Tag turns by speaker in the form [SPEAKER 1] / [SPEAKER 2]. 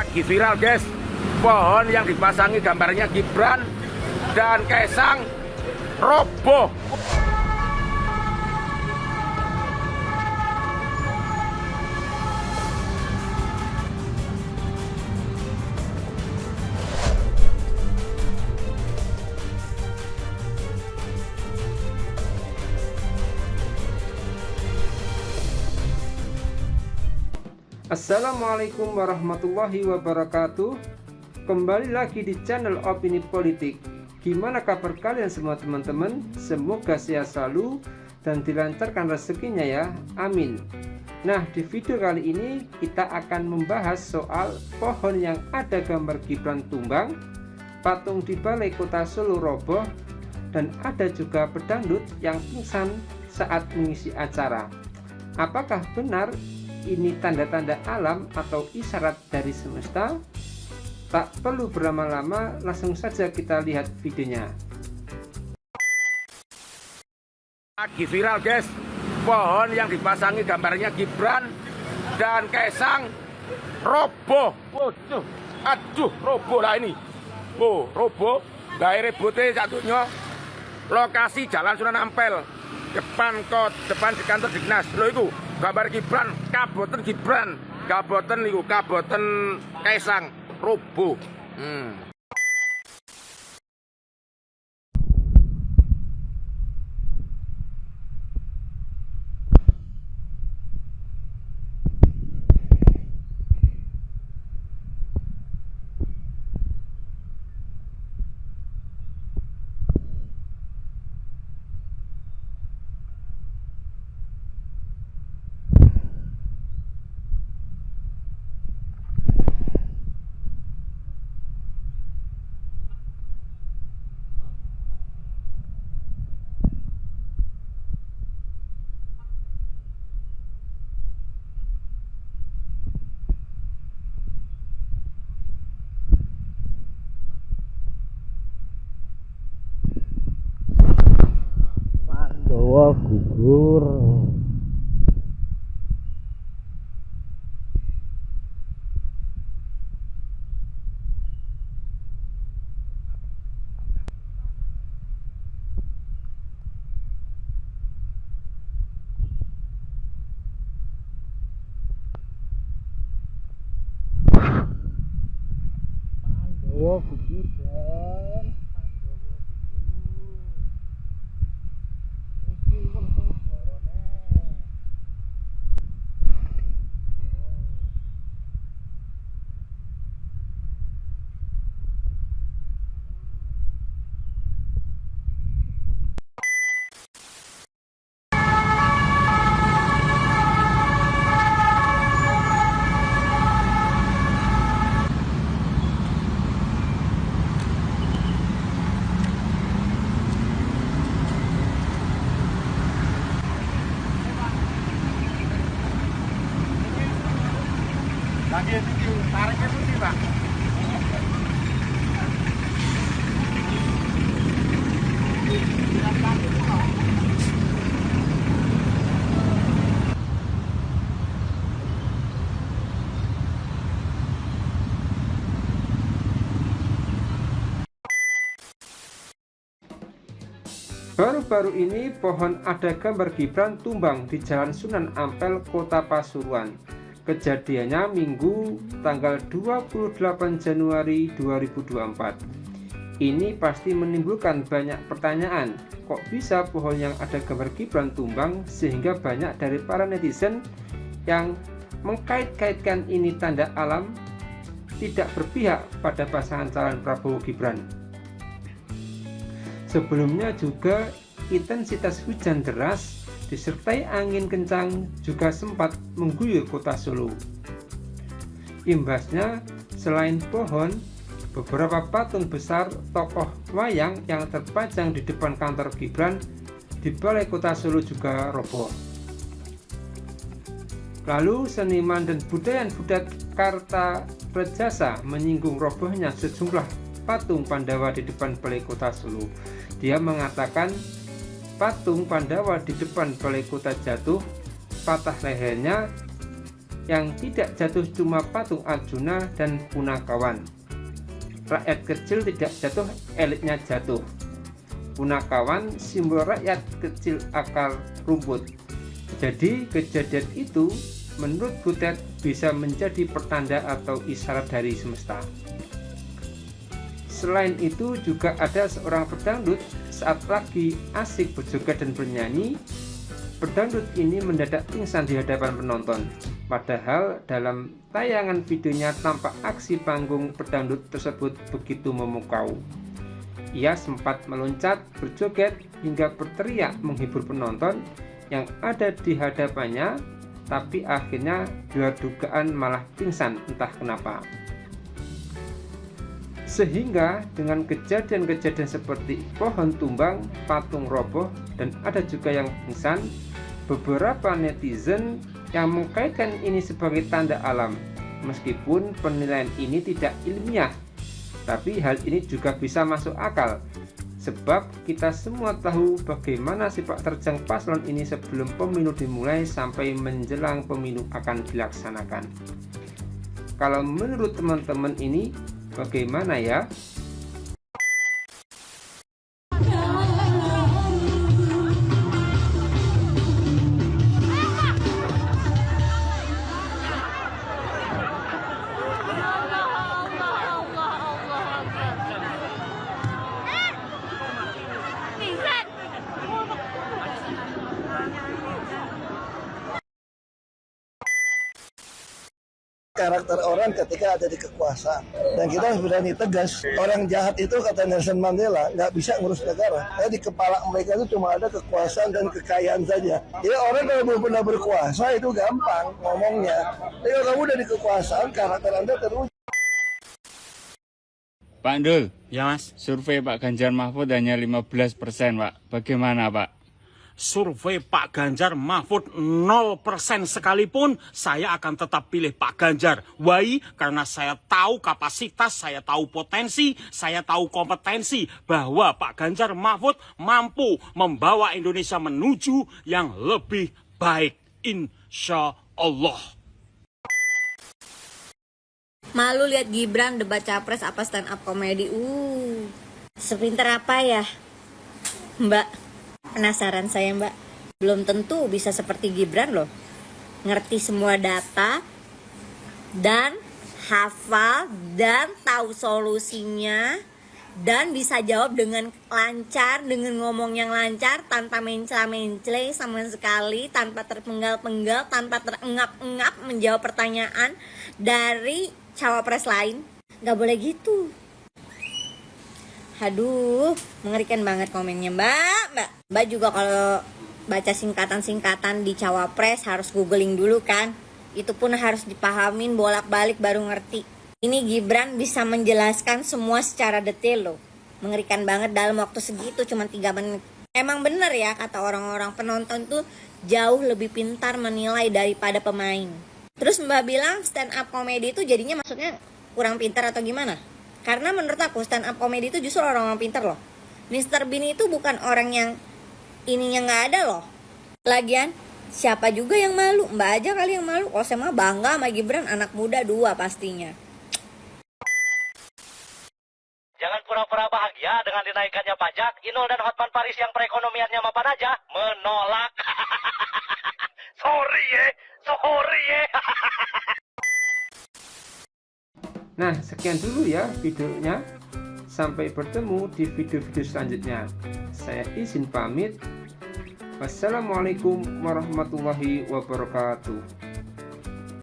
[SPEAKER 1] Lagi viral guys, pohon yang dipasangi gambarnya Gibran dan Kaisang roboh.
[SPEAKER 2] Assalamualaikum warahmatullahi wabarakatuh. Kembali lagi di channel Opini Politik. Gimana kabar kalian semua teman-teman? Semoga sehat selalu dan dilancarkan rezekinya ya, amin. Nah, di video kali ini kita akan membahas soal pohon yang ada gambar Gibran tumbang, patung di Balai Kota Solo roboh, dan ada juga pedangdut yang pingsan saat mengisi acara. Apakah benar ini tanda-tanda alam atau isyarat dari semesta? Tak perlu berlama-lama, langsung saja kita lihat videonya.
[SPEAKER 1] Lagi viral guys, pohon yang dipasangi gambarnya Gibran dan Kaisang roboh. Waduh, aduh, roboh lah ini. Oh, roboh. Gawe ribute satunya lokasi Jalan Sunan Ampel, depan di kantor Dignas. Lho iku gambar Gibran, kaboten Gibran, kaboten niku, kaboten Kaisang roboh.
[SPEAKER 3] Pandawa gugur. Pandawa gugur dan Pandawa gugur. Iki wong barone.
[SPEAKER 1] Lagi itu tariknya putih Pak.
[SPEAKER 2] Baru-baru ini pohon ada gambar Gibran tumbang di Jalan Sunan Ampel, Kota Pasuruan. Kejadiannya Minggu tanggal 28 Januari 2024. Ini pasti menimbulkan banyak pertanyaan. Kok bisa pohon yang ada gambar Gibran tumbang, sehingga banyak dari para netizen yang mengkait-kaitkan ini tanda alam, tidak berpihak pada pasangan calon Prabowo Gibran. Sebelumnya juga intensitas hujan deras disertai angin kencang juga sempat mengguyur kota Solo. Imbasnya, selain pohon, beberapa patung besar tokoh wayang yang terpajang di depan kantor Gibran di Balai Kota Solo juga roboh. Lalu seniman dan budayawan Kartarejasa menyinggung robohnya sejumlah patung Pandawa di depan Balai Kota Solo. Dia mengatakan patung Pandawa di depan Balai Kota jatuh, patah lehernya, yang tidak jatuh cuma patung Arjuna dan Punakawan. Rakyat kecil tidak jatuh, elitnya jatuh. Punakawan simbol rakyat kecil akar rumput. Jadi kejadian itu menurut Butet bisa menjadi pertanda atau isyarat dari semesta. Selain itu juga ada seorang pedangdut saat lagi asik berjoget dan bernyanyi. Pedangdut ini mendadak pingsan di hadapan penonton. Padahal dalam tayangan videonya tampak aksi panggung pedangdut tersebut begitu memukau. Ia sempat meloncat, berjoget, hingga berteriak menghibur penonton yang ada di hadapannya, tapi akhirnya di luar dugaan malah pingsan entah kenapa. Sehingga dengan kejadian-kejadian seperti pohon tumbang, patung roboh, dan ada juga yang pingsan, beberapa netizen yang mengkaitkan ini sebagai tanda alam. Meskipun penilaian ini tidak ilmiah, tapi hal ini juga bisa masuk akal. Sebab kita semua tahu bagaimana sepak terjang paslon ini sebelum pemilu dimulai sampai menjelang pemilu akan dilaksanakan. Kalau menurut teman-teman ini bagaimana ya?
[SPEAKER 4] Karakter orang ketika ada di kekuasaan, dan kita harus berani tegas. Orang jahat itu, kata Nelson Mandela, nggak bisa ngurus negara. Di kepala mereka itu cuma ada kekuasaan dan kekayaan saja. Jadi orang kalau belum pernah berkuasa itu gampang ngomongnya. Tapi kalau kamu udah di kekuasaan, karakter Anda terwujud.
[SPEAKER 5] Pak Ndul, ya Mas, survei Pak Ganjar Mahfud hanya 15%, Pak. Bagaimana, Pak?
[SPEAKER 1] Survei Pak Ganjar Mahfud 0% sekalipun, saya akan tetap pilih Pak Ganjar. Why? Karena saya tahu kapasitas, saya tahu potensi, saya tahu kompetensi bahwa Pak Ganjar Mahfud mampu membawa Indonesia menuju yang lebih baik. Insya Allah.
[SPEAKER 6] Malu lihat Gibran debat capres apa stand up komedi. Sepinter apa ya, Mbak? Penasaran saya, Mbak. Belum tentu bisa seperti Gibran loh. Ngerti semua data dan hafal dan tahu solusinya dan bisa jawab dengan lancar, dengan ngomong yang lancar, tanpa mencela-mencela sama sekali, tanpa terpenggal-penggal, tanpa terengap-engap menjawab pertanyaan dari cawapres lain. Gak boleh gitu. Aduh, mengerikan banget komennya, Mbak juga kalau baca singkatan-singkatan di cawapres harus googling dulu kan. Itu pun harus dipahamin bolak-balik baru ngerti. Ini Gibran bisa menjelaskan semua secara detail loh. Mengerikan banget dalam waktu segitu, cuma 3 menit. Emang bener ya kata orang-orang, penonton tuh jauh lebih pintar menilai daripada pemain. Terus Mbak bilang stand up comedy itu jadinya maksudnya kurang pintar atau gimana? Karena menurut aku stand up comedy itu justru orang-orang pintar loh. Mr. Bean itu bukan orang yang ininya nggak ada loh. Lagian siapa juga yang malu? Mbak aja kali yang malu. Oh saya mah bangga sama Gibran, anak muda 2 pastinya.
[SPEAKER 7] Jangan pura-pura bahagia dengan dinaikannya pajak. Inul dan Hotman Paris yang perekonomiannya mapan aja menolak. Sorry ya.
[SPEAKER 2] Nah, sekian dulu ya videonya. Sampai bertemu di video-video selanjutnya. Saya izin pamit. Wassalamualaikum warahmatullahi wabarakatuh.